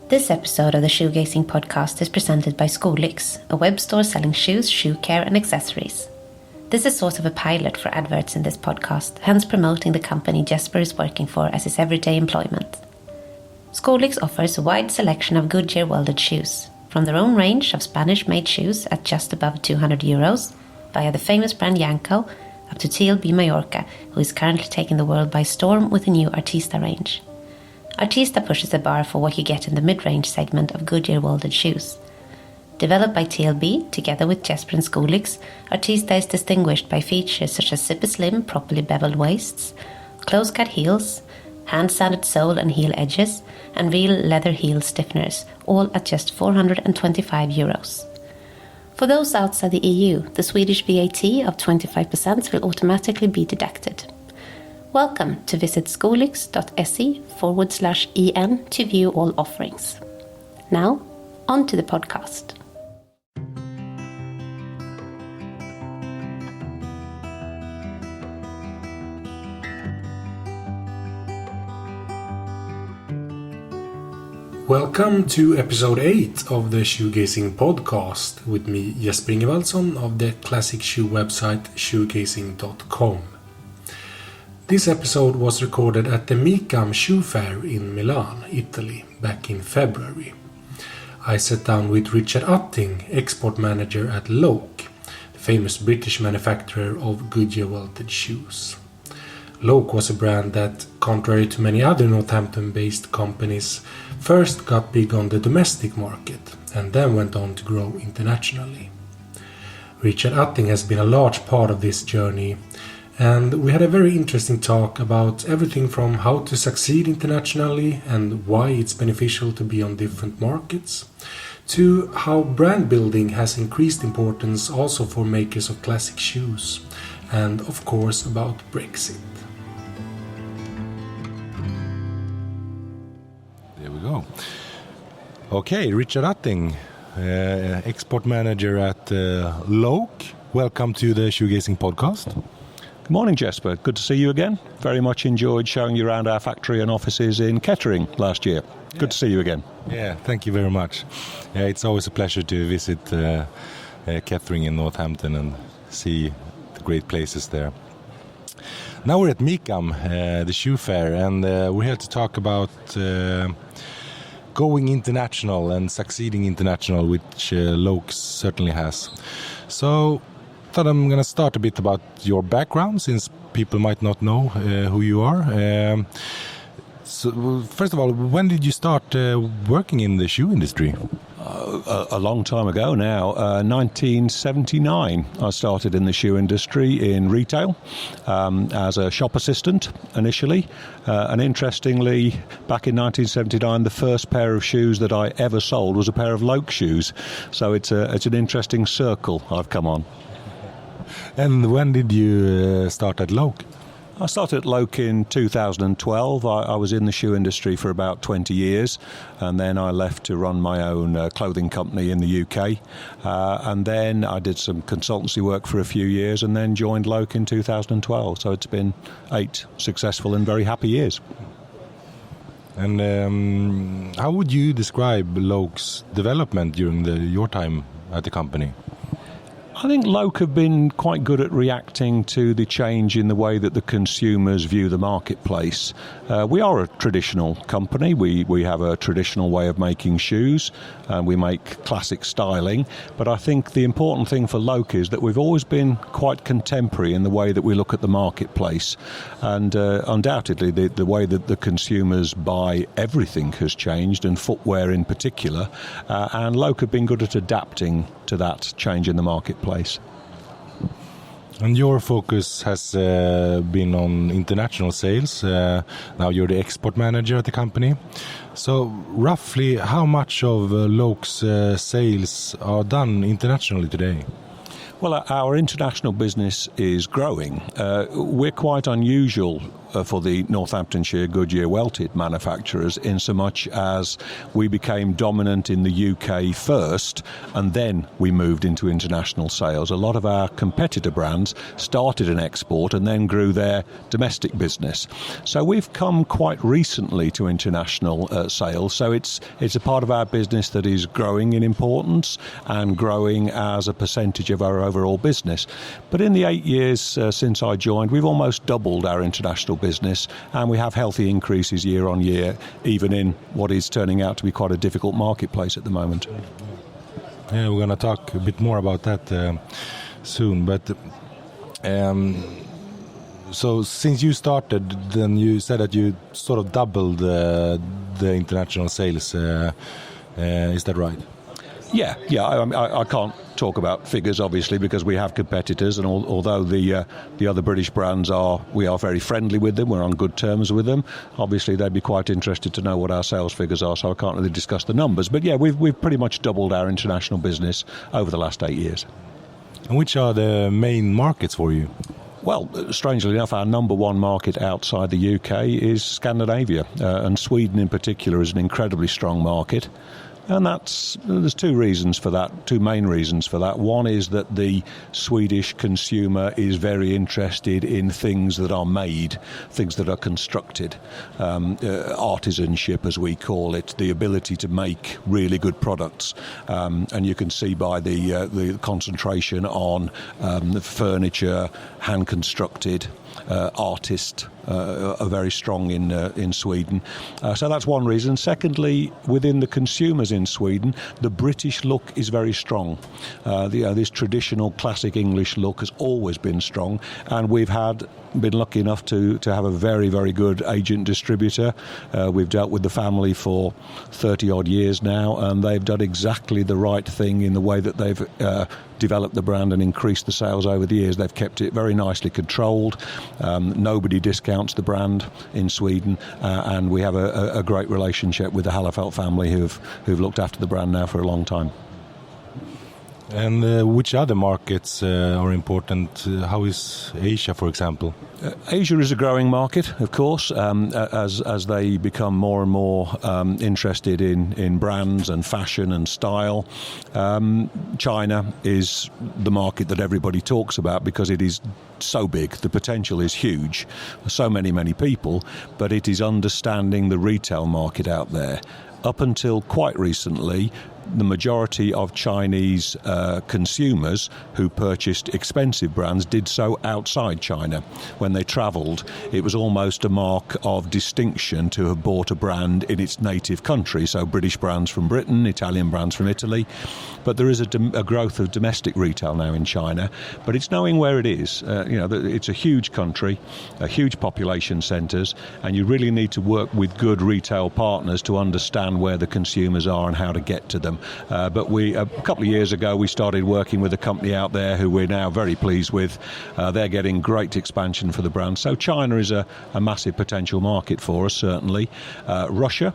This episode of the Shoegazing podcast is presented by Skolex, a web store selling shoes, shoe care and accessories. This is sort of a pilot for adverts in this podcast, hence promoting the company Jesper is working for as his everyday employment. Skolex offers a wide selection of Goodyear welded shoes, from their own range of Spanish-made shoes at just above €200, via the famous brand Yanko, up to TLB Mallorca, who is currently taking the world by storm with a new Artista range. Artista pushes the bar for what you get in the mid-range segment of Goodyear welded shoes. Developed by TLB, together with Jesper and Skolex, Artista is distinguished by features such as super slim, properly beveled waists, close-cut heels, hand-sanded sole and heel edges, and real leather heel stiffeners, all at just €425. For those outside the EU, the Swedish VAT of 25% will automatically be deducted. Welcome to visit skolex.se/en to view all offerings. Now, on to the podcast. Welcome to episode 8 of the Shoegazing podcast with me, Jesper Ingvaldsson of the classic shoe website shoegazing.com. This episode was recorded at the Micam shoe fair in Milan, Italy, back in February. I sat down with Richard Utting, export manager at Loake, the famous British manufacturer of Goodyear welted shoes. Loake was a brand that, contrary to many other Northampton-based companies, first got big on the domestic market and then went on to grow internationally. Richard Utting has been a large part of this journey, and we had a very interesting talk about everything from how to succeed internationally and why it's beneficial to be on different markets, to how brand building has increased importance also for makers of classic shoes, and of course about Brexit. There we go. Okay, Richard Utting, export manager at Loake. Welcome to the Shoegazing podcast. Good morning, Jesper. Good to see you again. Very much enjoyed showing you around our factory and offices in Kettering last year. Good to see you again. Yeah, thank you very much. Yeah, it's always a pleasure to visit Kettering in Northampton and see the great places there. Now we're at Micam, the shoe fair, and we're here to talk about going international and succeeding international, which Loake certainly has. So I thought I'm going to start a bit about your background, since people might not know who you are. So, first of all, when did you start working in the shoe industry? A long time ago now, 1979. I started in the shoe industry in retail as a shop assistant initially. And interestingly, back in 1979, the first pair of shoes that I ever sold was a pair of Loake shoes. So it's an interesting circle I've come on. And when did you start at Loake? I started at Loake in 2012. I was in the shoe industry for about 20 years, and then I left to run my own clothing company in the UK. And then I did some consultancy work for a few years and then joined Loake in 2012. So it's been 8 successful and very happy years. And how would you describe Loake's development during your time at the company? I think Loake have been quite good at reacting to the change in the way that the consumers view the marketplace. We are a traditional company. We have a traditional way of making shoes, and we make classic styling. But I think the important thing for Loake is that we've always been quite contemporary in the way that we look at the marketplace. And undoubtedly, the way that the consumers buy everything has changed, and footwear in particular. And Loake have been good at adapting to that change in the marketplace. And your focus has been on international sales. Now you're the export manager at the company. So roughly how much of Loake's sales are done internationally today? Well, our international business is growing. We're quite unusual for the Northamptonshire Goodyear welted manufacturers, in so much as we became dominant in the UK first and then we moved into international sales. A lot of our competitor brands started in export and then grew their domestic business. So we've come quite recently to international sales. So it's a part of our business that is growing in importance and growing as a percentage of our overall business. But in the 8 years since I joined, we've almost doubled our international business, and we have healthy increases year on year, even in what is turning out to be quite a difficult marketplace at the moment. Yeah, we're going to talk a bit more about that soon. But so since you started, then you said that you sort of doubled the international sales. Is that right? Yeah. I can't talk about figures, obviously, because we have competitors, and although the other British brands we are very friendly with them, we're on good terms with them. Obviously, they'd be quite interested to know what our sales figures are, so I can't really discuss the numbers. But yeah, we've pretty much doubled our international business over the last 8 years. And which are the main markets for you? Well, strangely enough, our number one market outside the UK is Scandinavia, and Sweden in particular is an incredibly strong market. And there's two main reasons for that. One is that the Swedish consumer is very interested in things that are made, things that are constructed, artisanship, as we call it, the ability to make really good products. And you can see by the concentration on the furniture, hand-constructed, artist are very strong in Sweden. So that's one reason. Secondly, within the consumers in Sweden, the British look is very strong. This traditional classic English look has always been strong, and we've been lucky enough to have a very, very good agent distributor. We've dealt with the family for 30 odd years now, and they've done exactly the right thing in the way that they've developed the brand and increased the sales over the years. They've kept it very nicely controlled. Nobody discounts the brand in Sweden, and we have a great relationship with the Hallefelt family who've looked after the brand now for a long time. And which other markets are important? How is Asia, for example? Asia is a growing market, of course, as they become more and more interested in brands and fashion and style. China is the market that everybody talks about because it is so big. The potential is huge. So many people, but it is understanding the retail market out there. Up until quite recently, the majority of Chinese consumers who purchased expensive brands did so outside China. When they travelled, it was almost a mark of distinction to have bought a brand in its native country. So British brands from Britain, Italian brands from Italy. But there is a growth of domestic retail now in China. But it's knowing where it is. It's a huge country, huge population centres, and you really need to work with good retail partners to understand where the consumers are and how to get to them. But a couple of years ago, we started working with a company out there who we're now very pleased with. They're getting great expansion for the brand. So China is a massive potential market for us, certainly. Russia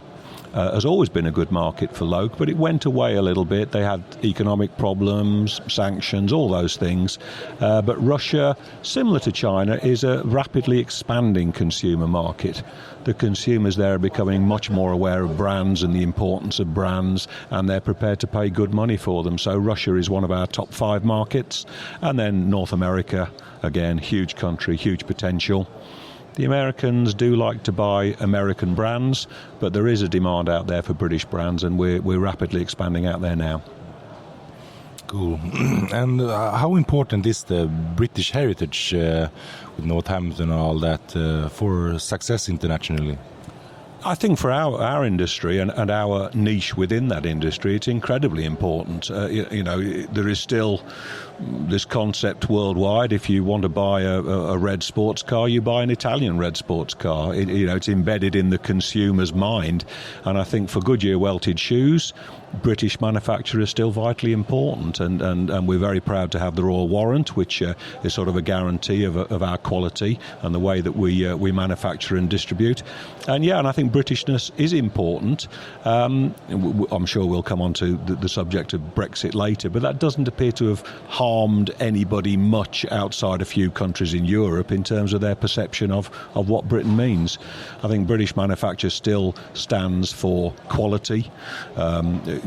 has always been a good market for Loake, but it went away a little bit. They had economic problems, sanctions, all those things. But Russia, similar to China, is a rapidly expanding consumer market. The consumers there are becoming much more aware of brands and the importance of brands, and they're prepared to pay good money for them. So Russia is one of our top 5 markets. And then North America, again, huge country, huge potential. The Americans do like to buy American brands, but there is a demand out there for British brands, and we're rapidly expanding out there now. Cool. And how important is the British heritage with Northampton and all that for success internationally? I think for our industry and our niche within that industry, it's incredibly important. There is still this concept worldwide. If you want to buy a red sports car, you buy an Italian red sports car. It's embedded in the consumer's mind. And I think for Goodyear welted shoes, British manufacture is still vitally important, and we're very proud to have the Royal Warrant, which is sort of a guarantee of our quality and the way that we manufacture and distribute. And I think think Britishness is important. I'm sure we'll come on to the subject of Brexit later, but that doesn't appear to have harmed anybody much outside a few countries in Europe in terms of their perception of what Britain means. I think British manufacture still stands for quality,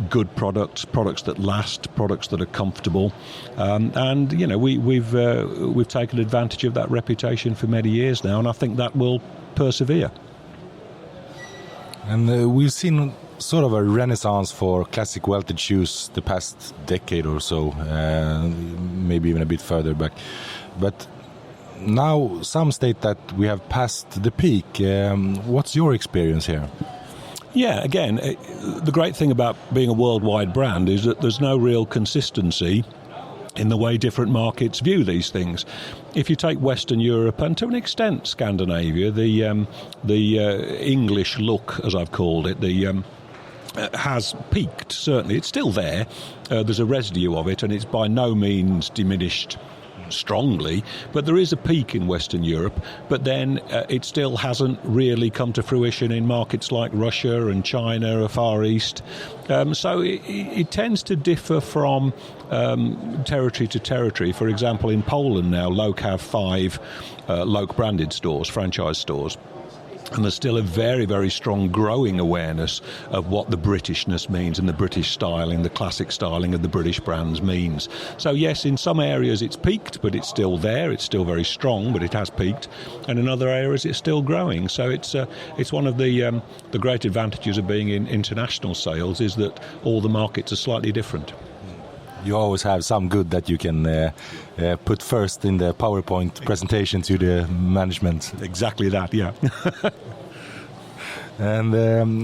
good products that last, products that are comfortable, and you know we've taken advantage of that reputation for many years now, and I think that will persevere. And we've seen sort of a renaissance for classic welted shoes the past decade or so, maybe even a bit further back. But now some state that we have passed the peak. What's your experience here? Yeah, again, the great thing about being a worldwide brand is that there's no real consistency in the way different markets view these things. If you take Western Europe and to an extent Scandinavia, the English look, as I've called it, has peaked. Certainly, it's still there. There's a residue of it, and it's by no means diminished strongly, but there is a peak in Western Europe, but then it still hasn't really come to fruition in markets like Russia and China or Far East. So it tends to differ from territory to territory. For example, in Poland now, Loake have 5 Loake branded stores, franchise stores. And there's still a very, very strong growing awareness of what the Britishness means and the British styling, the classic styling of the British brands means. So yes, in some areas it's peaked, but it's still there. It's still very strong, but it has peaked. And in other areas it's still growing. So it's one of the great advantages of being in international sales is that all the markets are slightly different. You always have some good that you can put first in the PowerPoint presentation to the management. Exactly that, yeah. And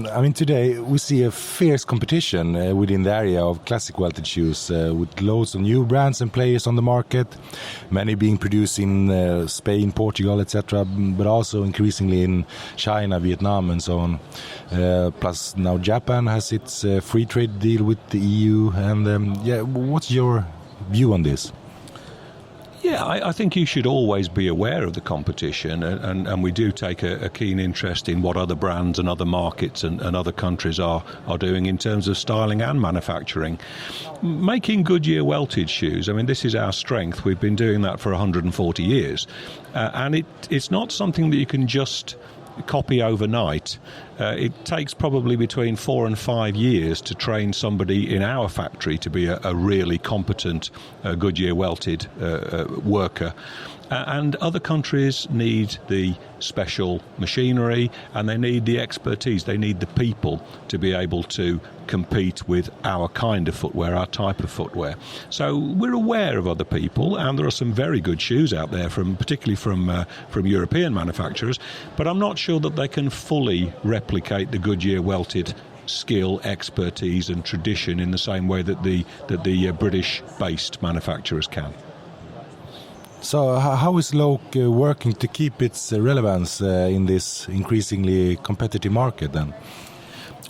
I mean, today we see a fierce competition within the area of classic welted shoes with loads of new brands and players on the market, many being produced in Spain, Portugal, etc., but also increasingly in China, Vietnam and so on. Plus now Japan has its free trade deal with the EU. And what's your view on this? Yeah, I think you should always be aware of the competition, and we do take a keen interest in what other brands and other markets and other countries are doing in terms of styling and manufacturing. Making Goodyear welted shoes, I mean, this is our strength. We've been doing that for 140 years, and it's not something that you can just copy overnight. It takes probably between 4 and 5 years to train somebody in our factory to be a really competent Goodyear welted worker. And other countries need the special machinery and they need the expertise. They need the people to be able to compete with our kind of footwear, our type of footwear. So we're aware of other people, and there are some very good shoes out there, particularly from European manufacturers. But I'm not sure that they can fully replicate the Goodyear welted skill, expertise, and tradition in the same way that the British-based manufacturers can. So how is Loake working to keep its relevance in this increasingly competitive market then?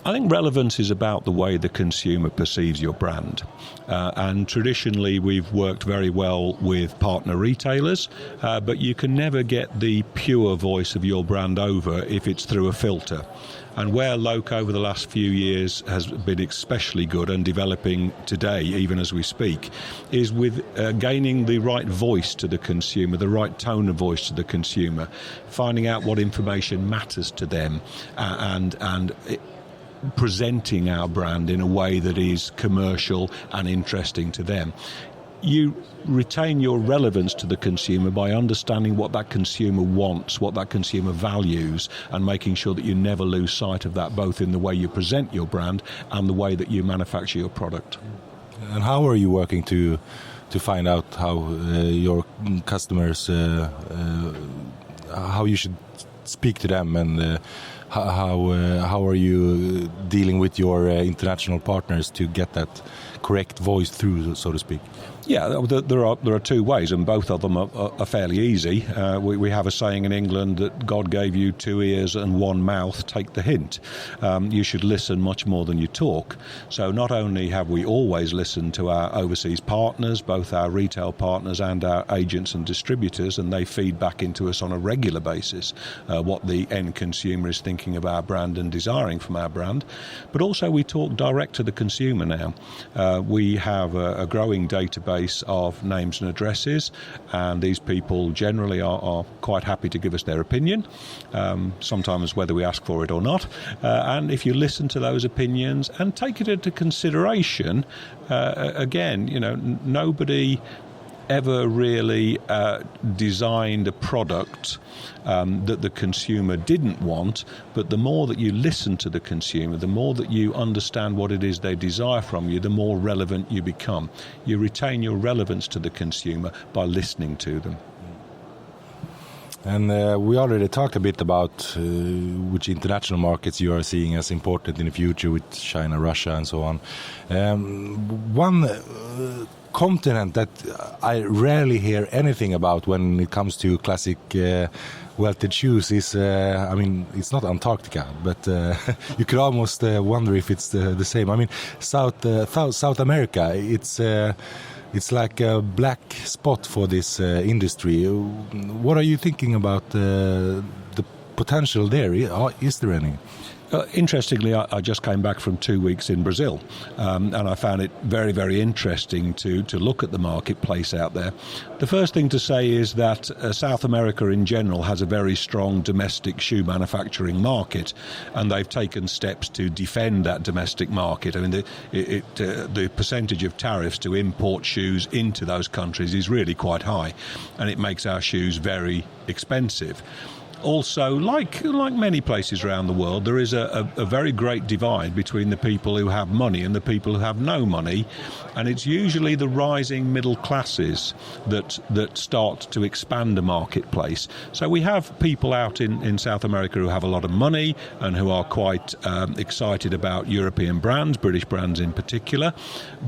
I think relevance is about the way the consumer perceives your brand. And traditionally we've worked very well with partner retailers, but you can never get the pure voice of your brand over if it's through a filter. And where Loake over the last few years has been especially good and developing today, even as we speak, is with gaining the right voice to the consumer, the right tone of voice to the consumer, finding out what information matters to them, and presenting our brand in a way that is commercial and interesting to them. You retain your relevance to the consumer by understanding what that consumer wants, what that consumer values, and making sure that you never lose sight of that, both in the way you present your brand and the way that you manufacture your product. And how are you working to find out how your customers, how you should speak to them, and how are you dealing with your international partners to get that correct voice through, so to speak? Yeah, there are two ways, and both of them are fairly easy. We have a saying in England that God gave you 2 ears and 1 mouth, take the hint. You should listen much more than you talk. So not only have we always listened to our overseas partners, both our retail partners and our agents and distributors, and they feed back into us on a regular basis what the end consumer is thinking of our brand and desiring from our brand, but also we talk direct to the consumer now. We have a growing database of names and addresses, and these people generally are quite happy to give us their opinion, sometimes whether we ask for it or not. And if you listen to those opinions and take it into consideration, again, nobody ever really designed a product that the consumer didn't want, but the more that you listen to the consumer, the more that you understand what it is they desire from you, the more relevant you become. You retain your relevance to the consumer by listening to them. And we already talked a bit about which international markets you are seeing as important in the future with China, Russia and so on. One continent that I rarely hear anything about when it comes to classic welted shoes is, it's not Antarctica, but you could almost wonder if it's the same. I mean, South America, it's like a black spot for this industry. What are you thinking about the potential there? Is there any? Interestingly, I just came back from 2 weeks in Brazil, and I found it very, very interesting to look at the marketplace out there. The first thing to say is that South America in general has a very strong domestic shoe manufacturing market, and they've taken steps to defend that domestic market. I mean, the percentage of tariffs to import shoes into those countries is really quite high, and it makes our shoes very expensive. Also, like many places around the world, there is a very great divide between the people who have money and the people who have no money, and it's usually the rising middle classes that start to expand the marketplace. So we have people out in South America who have a lot of money and who are quite excited about European brands, British brands in particular,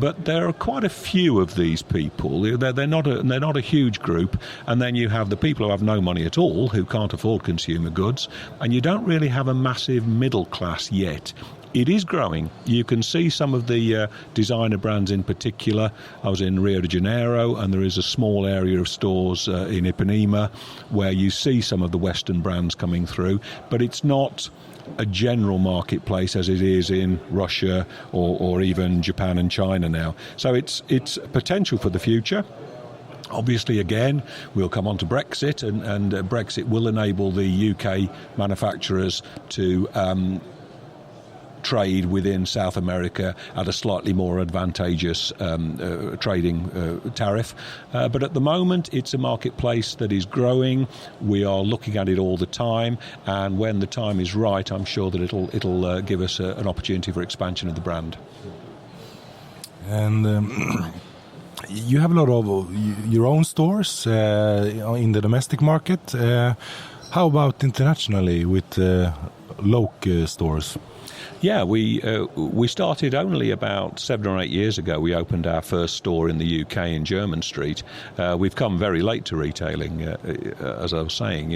but there are quite a few of these people. They're not a huge group, and then you have the people who have no money at all, who can't afford consumer goods, and you don't really have a massive middle class yet. It is growing. You can see some of the designer brands in particular. I was in Rio de Janeiro, and there is a small area of stores in Ipanema where you see some of the Western brands coming through, but it's not a general marketplace as it is in Russia or even Japan and China now. So it's potential for the future. Obviously, again, we'll come on to Brexit, and Brexit will enable the UK manufacturers to trade within South America at a slightly more advantageous trading tariff. But at the moment, it's a marketplace that is growing. We are looking at it all the time, and when the time is right, I'm sure that it'll give us an opportunity for expansion of the brand. And you have a lot of your own stores in the domestic market. How about internationally with Loake stores? Yeah, we started only about 7 or 8 years ago. We opened our first store in the UK in Jermyn Street. We've come very late to retailing, as I was saying.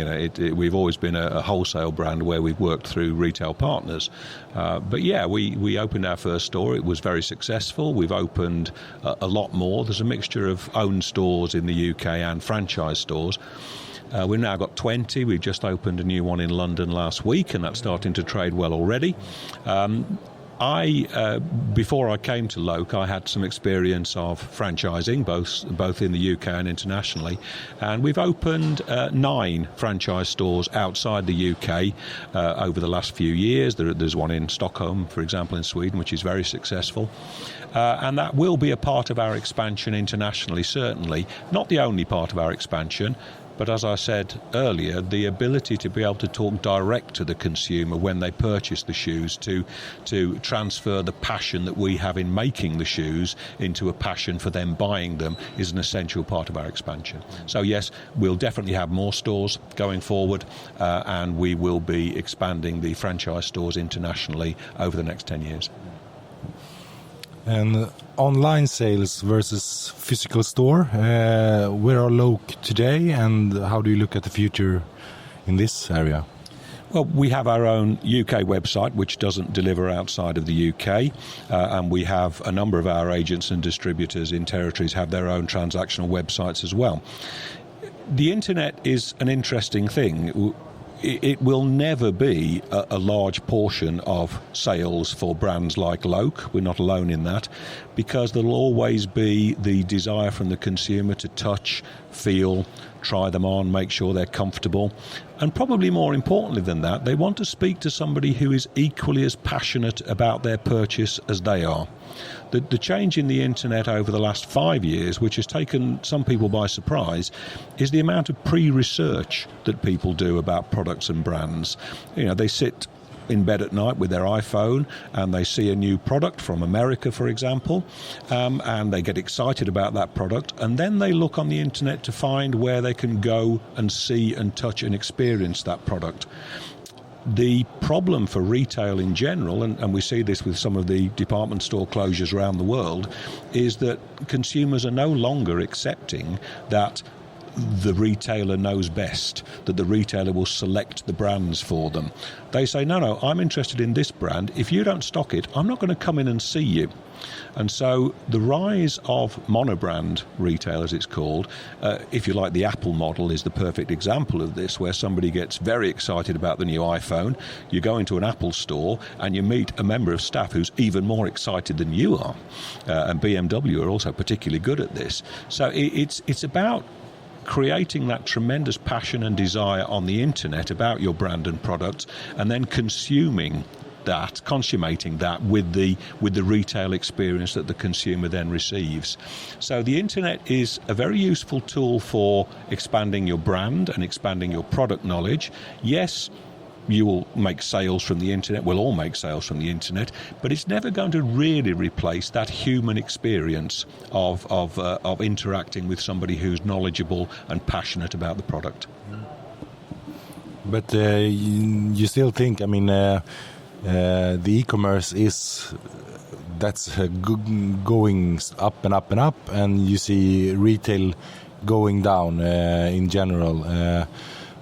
We've always been a wholesale brand where we've worked through retail partners. But yeah, we opened our first store. It was very successful. We've opened a lot more. There's a mixture of owned stores in the UK and franchise stores. We've now got 20. We've just opened a new one in London last week, and that's starting to trade well already. Before I came to Loake, I had some experience of franchising, both in the UK and internationally, and we've opened 9 franchise stores outside the UK over the last few years. There's one in Stockholm, for example, in Sweden, which is very successful. And that will be a part of our expansion internationally, certainly. Not the only part of our expansion, but as I said earlier, the ability to be able to talk direct to the consumer when they purchase the shoes, to transfer the passion that we have in making the shoes into a passion for them buying them, is an essential part of our expansion. So yes, we'll definitely have more stores going forward, and we will be expanding the franchise stores internationally over the next 10 years. And online sales versus physical store. Where are Loake today, and how do you look at the future in this area? Well, we have our own UK website, which doesn't deliver outside of the UK, and we have a number of our agents and distributors in territories have their own transactional websites as well. The internet is an interesting thing. It will never be a large portion of sales for brands like Loake. We're not alone in that, because there'll always be the desire from the consumer to touch, feel, try them on, make sure they're comfortable. And probably more importantly than that, they want to speak to somebody who is equally as passionate about their purchase as they are. The change in the internet over the last 5 years, which has taken some people by surprise, is the amount of pre-research that people do about products and brands. You know, they sit in bed at night with their iPhone and they see a new product from America, for example, and they get excited about that product, and then they look on the internet to find where they can go and see and touch and experience that product. The problem for retail in general, and we see this with some of the department store closures around the world, is that consumers are no longer accepting that the retailer knows best, that the retailer will select the brands for them. They say, no, I'm interested in this brand. If you don't stock it, I'm not going to come in and see you. And so the rise of monobrand retail, as it's called, if you like, the Apple model is the perfect example of this, where somebody gets very excited about the new iPhone. You go into an Apple store and you meet a member of staff who's even more excited than you are. And BMW are also particularly good at this. So it's about creating that tremendous passion and desire on the internet about your brand and product, and then consummating that with the retail experience that the consumer then receives. So the internet is a very useful tool for expanding your brand and expanding your product knowledge. Yes, you will make sales from the internet, we'll all make sales from the internet, but it's never going to really replace that human experience of interacting with somebody who's knowledgeable and passionate about the product. But you still think, I mean, the e-commerce that's going up and up and up, and you see retail going down in general.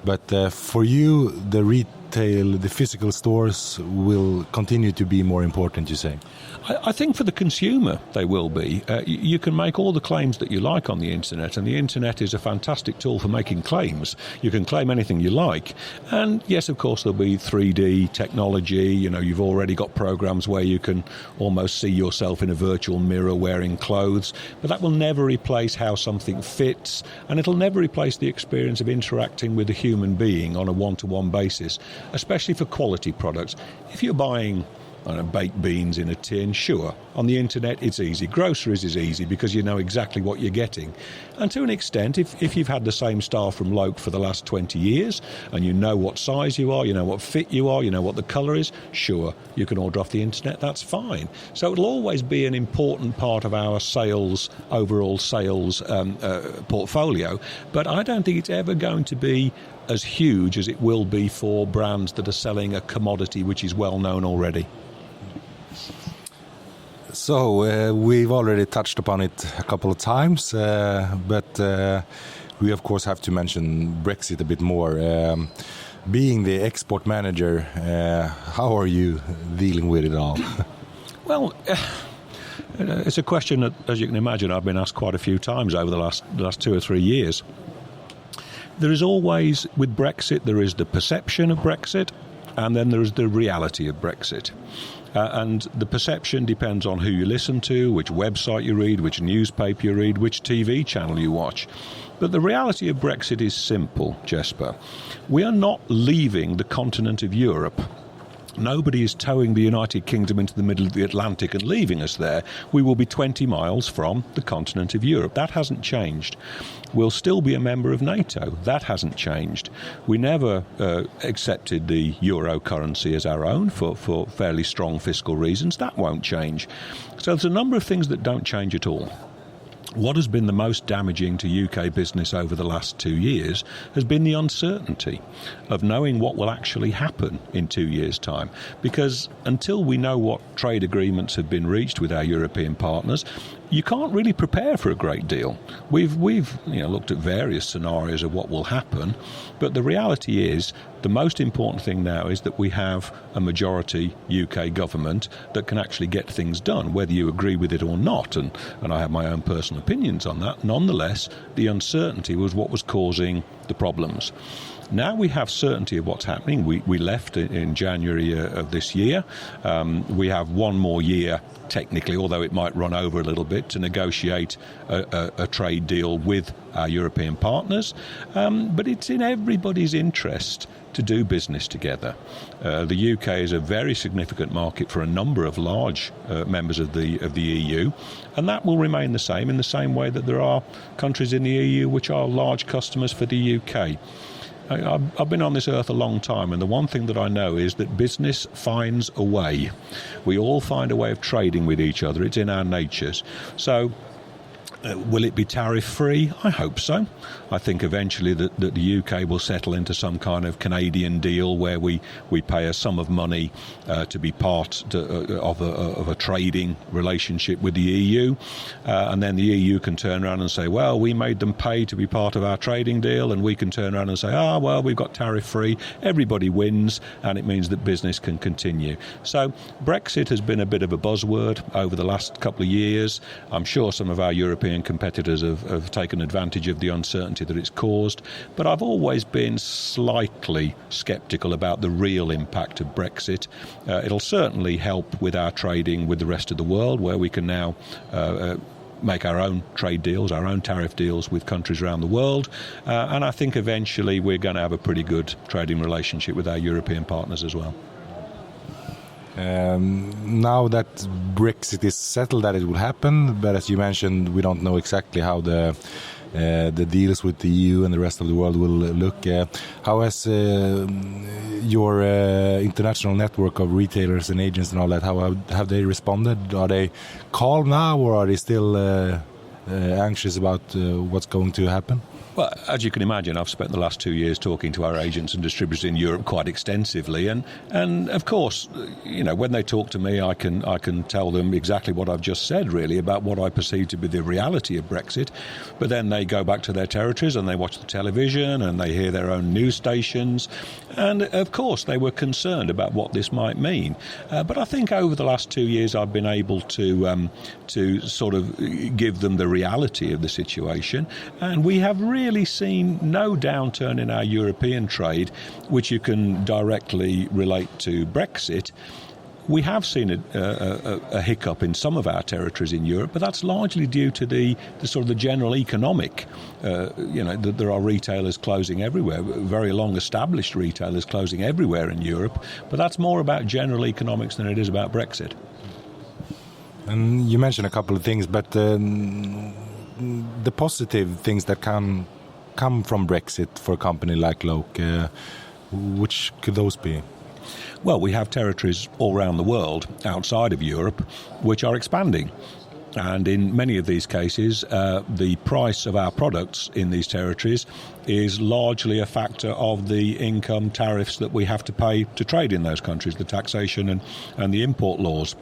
But for you, the physical stores will continue to be more important, you say? I think for the consumer they will be. You can make all the claims that you like on the internet, and the internet is a fantastic tool for making claims. You can claim anything you like. And yes, of course, there'll be 3D technology. You know, you've already got programs where you can almost see yourself in a virtual mirror wearing clothes. But that will never replace how something fits, and it'll never replace the experience of interacting with a human being on a one-to-one basis, especially for quality products. If you're buying baked beans in a tin, sure. On the internet, it's easy. Groceries is easy because you know exactly what you're getting. And to an extent, if you've had the same style from Loake for the last 20 years and you know what size you are, you know what fit you are, you know what the colour is, sure, you can order off the internet, that's fine. So it'll always be an important part of our overall sales portfolio. But I don't think it's ever going to be as huge as it will be for brands that are selling a commodity which is well known already. So we've already touched upon it a couple of times, but we of course have to mention Brexit a bit more. Being the export manager, how are you dealing with it all? Well, it's a question that, as you can imagine, I've been asked quite a few times over the last 2 or 3 years. There is always, with Brexit, there is the perception of Brexit, and then there is the reality of Brexit. And the perception depends on who you listen to, which website you read, which newspaper you read, which TV channel you watch. But the reality of Brexit is simple, Jesper. We are not leaving the continent of Europe. Nobody is towing the United Kingdom into the middle of the Atlantic and leaving us there. We will be 20 miles from the continent of Europe. That hasn't changed. We'll still be a member of NATO. That hasn't changed. We never accepted the euro currency as our own for fairly strong fiscal reasons. That won't change. So there's a number of things that don't change at all. What has been the most damaging to UK business over the last 2 years has been the uncertainty of knowing what will actually happen in 2 years' time. Because until we know what trade agreements have been reached with our European partners, you can't really prepare for a great deal. We've looked at various scenarios of what will happen, but the reality is the most important thing now is that we have a majority UK government that can actually get things done, whether you agree with it or not, and I have my own personal opinions on that. Nonetheless, the uncertainty was what was causing the problems. Now we have certainty of what's happening. We left in January of this year. We have one more year, technically, although it might run over a little bit, to negotiate a trade deal with our European partners. But it's in everybody's interest to do business together. The UK is a very significant market for a number of large members of the EU, and that will remain the same in the same way that there are countries in the EU which are large customers for the UK. I've been on this earth a long time, and the one thing that I know is that business finds a way. We all find a way of trading with each other. It's in our natures. So will it be tariff-free? I hope so. I think eventually that the UK will settle into some kind of Canadian deal where we pay a sum of money to be part of a trading relationship with the EU, and then the EU can turn around and say, well, we made them pay to be part of our trading deal, and we can turn around and say, well, we've got tariff-free. Everybody wins, and it means that business can continue. So Brexit has been a bit of a buzzword over the last couple of years. I'm sure some of our European competitors have taken advantage of the uncertainty that it's caused, but I've always been slightly sceptical about the real impact of Brexit. It'll certainly help with our trading with the rest of the world, where we can now make our own trade deals, our own tariff deals with countries around the world, and I think eventually we're going to have a pretty good trading relationship with our European partners as well. Now that Brexit is settled, that it will happen, but as you mentioned, we don't know exactly how the deals with the EU and the rest of the world will look. How has your international network of retailers and agents and all that, how have they responded? Are they calm now, or are they still anxious about what's going to happen? Well, as you can imagine, I've spent the last 2 years talking to our agents and distributors in Europe quite extensively, and of course, when they talk to me, I can tell them exactly what I've just said, really, about what I perceive to be the reality of Brexit. But then they go back to their territories and they watch the television and they hear their own news stations, and of course they were concerned about what this might mean. But I think over the last 2 years I've been able to sort of give them the reality of the situation, and we have really seen no downturn in our European trade, which you can directly relate to Brexit. We have seen a hiccup in some of our territories in Europe, but that's largely due to the sort of the general economic, that there are retailers closing everywhere, very long-established retailers closing everywhere in Europe, but that's more about general economics than it is about Brexit. And you mentioned a couple of things, but the positive things that come from Brexit for a company like Loake, which could those be? Well, we have territories all around the world outside of Europe which are expanding. And in many of these cases, the price of our products in these territories is largely a factor of the income tariffs that we have to pay to trade in those countries, the taxation and the import laws.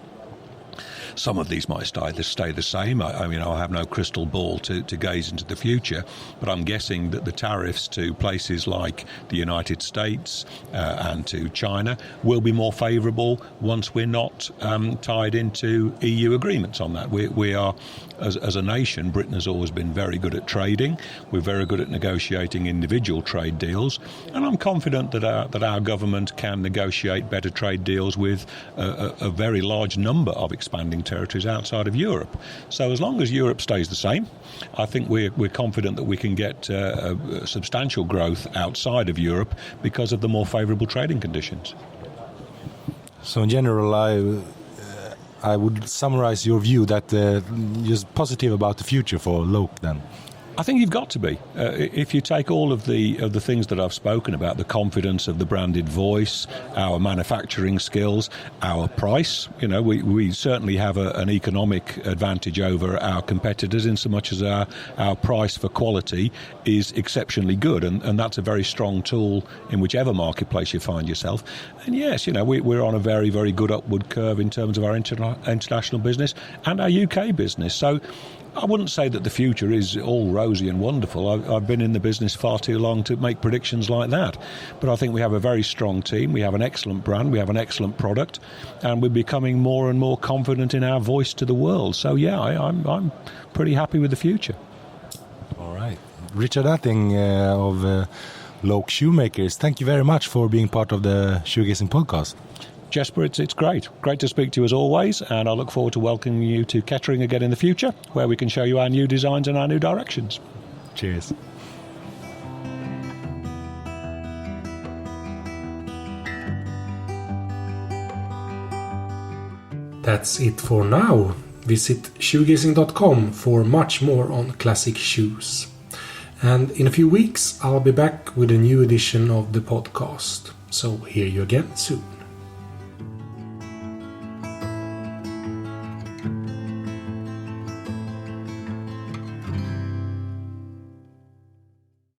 Some of these might stay the same. I mean, I have no crystal ball to gaze into the future, but I'm guessing that the tariffs to places like the United States and to China will be more favourable once we're not tied into EU agreements on that. We are, as a nation, Britain has always been very good at trading. We're very good at negotiating individual trade deals, and I'm confident that our government can negotiate better trade deals with a very large number of expanding territories outside of Europe. So as long as Europe stays the same, I think we're confident that we can get a substantial growth outside of Europe because of the more favourable trading conditions. So in general, I would summarize your view that you're positive about the future for Loake then. I think you've got to be. If you take all of the things that I've spoken about, the confidence of the branded voice, our manufacturing skills, our price, we certainly have an economic advantage over our competitors in so much as our price for quality is exceptionally good, and that's a very strong tool in whichever marketplace you find yourself. And yes, we're on a very, very good upward curve in terms of our international business and our UK business. So I wouldn't say that the future is all rosy and wonderful. I've been in the business far too long to make predictions like that. But I think we have a very strong team, we have an excellent brand, we have an excellent product, and we're becoming more and more confident in our voice to the world. So yeah, I'm pretty happy with the future. All right. Richard Utting of Loake Shoemakers, thank you very much for being part of the Shoegazing podcast. Jesper, it's great. Great to speak to you as always, and I look forward to welcoming you to Kettering again in the future, where we can show you our new designs and our new directions. Cheers. That's it for now. Visit shoegazing.com for much more on classic shoes. And in a few weeks, I'll be back with a new edition of the podcast. So hear you again soon.